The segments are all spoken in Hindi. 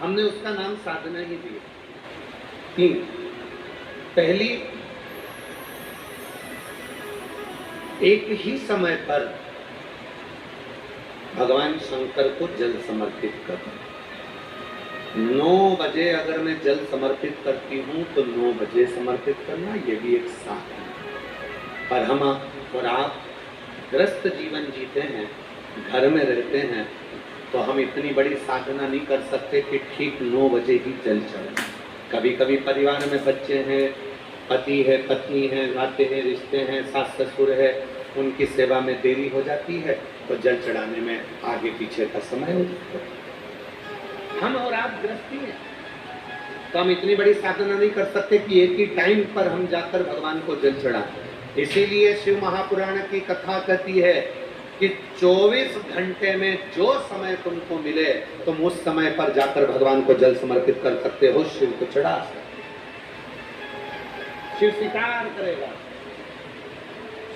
हमने उसका नाम साधना ही दिया। 3, पहली, एक ही समय पर भगवान शंकर को जल समर्पित करना। 9 बजे अगर मैं जल समर्पित करती हूँ तो 9 बजे समर्पित करना, ये भी एक साधना। पर हम और आप ग्रस्त जीवन जीते हैं, घर में रहते हैं, तो हम इतनी बड़ी साधना नहीं कर सकते कि ठीक 9 बजे ही जल चढ़ाएं। कभी कभी परिवार में बच्चे हैं, पति है, पत्नी है, नाते हैं, रिश्ते हैं, सास ससुर है, उनकी सेवा में देरी हो जाती है तो जल चढ़ाने में आगे पीछे का समय हो जाता है। हम और आप गृहस्थी हैं, तो हम इतनी बड़ी साधना नहीं कर सकते कि एक ही टाइम पर हम जाकर भगवान को जल चढ़ाएं। इसीलिए शिव महापुराण की कथा कहती है कि 24 घंटे में जो समय तुमको मिले तुम उस समय पर जाकर भगवान को जल समर्पित कर सकते हो, शिव को चढ़ा सकते। शिव स्वीकार करेगा।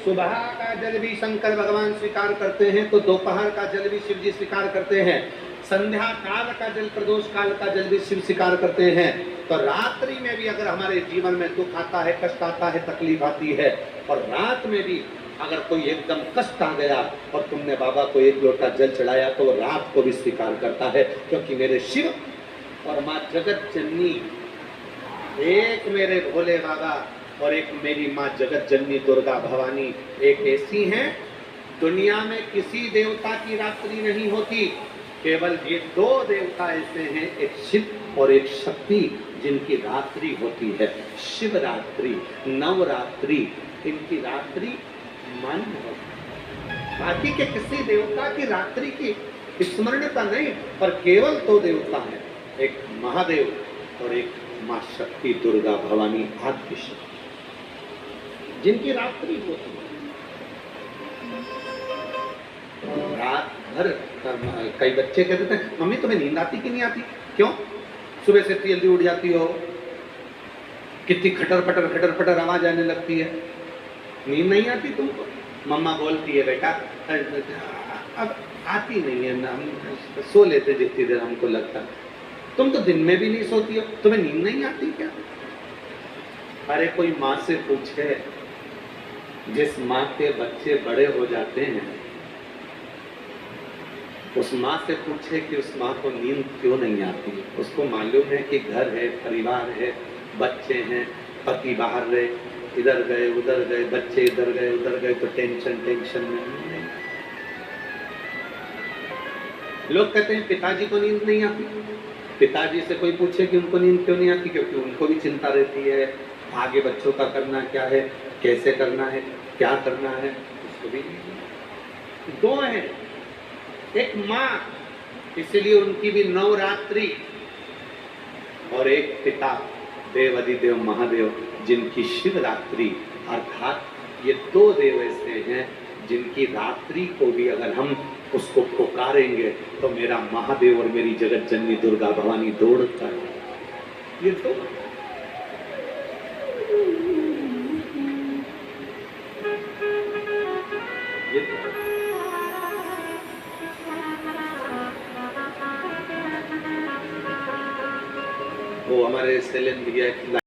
सुबह का जल भी शंकर भगवान स्वीकार करते हैं तो दोपहर का जल भी शिव जी स्वीकार करते हैं। संध्या काल का जल, प्रदोष काल का जल भी शिव स्वीकार करते हैं। तो रात्रि में भी अगर हमारे जीवन में दुख आता है, कष्ट आता है, तकलीफ आती है, और रात में भी अगर कोई एकदम कष्ट आ गया और तुमने बाबा को 1 लोटा जल चढ़ाया तो रात को भी स्वीकार करता है, क्योंकि मेरे शिव और माँ जगत जननी, एक मेरे भोले बाबा और एक मेरी माँ जगत जननी दुर्गा भवानी एक ऐसी हैं, दुनिया में किसी देवता की रात्रि नहीं होती, केवल ये 2 देवता ऐसे हैं, एक शिव और एक शक्ति, जिनकी रात्रि होती है शिवरात्रि, नवरात्रि, इनकी रात्रि मन होती है। बाकी के किसी देवता की रात्रि की स्मरणता नहीं, पर केवल 2 देवता हैं, एक महादेव और एक माँ शक्ति दुर्गा भवानी आद्य शक्ति, जिनकी रात्रि होती है। रात भर कई बच्चे कहते हैं मम्मी तुम्हें नींद आती कि नहीं आती? क्यों? सुबह से इतनी जल्दी उठ जाती हो, कितनी खटर पटर आवाज आने लगती है, नींद नहीं आती तुमको? मम्मा बोलती है बेटा अब आती नहीं है ना, हम सो लेते जितनी देर हमको लगता। तुम तो दिन में भी नहीं सोती हो, तुम्हें नींद नहीं आती क्या? अरे कोई माँ से पूछे, जिस माँ के बच्चे बड़े हो जाते हैं उस माँ से पूछे कि उस माँ को नींद क्यों नहीं आती। उसको मालूम है कि घर है, परिवार है, बच्चे हैं, पति बाहर रहे, इधर गए उधर गए, बच्चे इधर गए उधर गए, तो टेंशन में नहीं। लोग कहते हैं पिताजी को नींद नहीं आती। पिताजी से कोई पूछे कि उनको नींद क्यों नहीं आती, क्योंकि उनको भी चिंता रहती है, आगे बच्चों का करना क्या है, कैसे करना है, क्या करना है, उसको भी। 2 हैं, एक माँ, इसलिए उनकी भी नवरात्रि, और एक पिता देवाधिदेव महादेव, जिनकी शिवरात्रि। अर्थात ये 2 देव ऐसे हैं जिनकी रात्रि को भी अगर हम उसको पुकारेंगे तो मेरा महादेव और मेरी जगत जननी दुर्गा भवानी दौड़ता है। ये 2 वो हमारे सेलेन भैया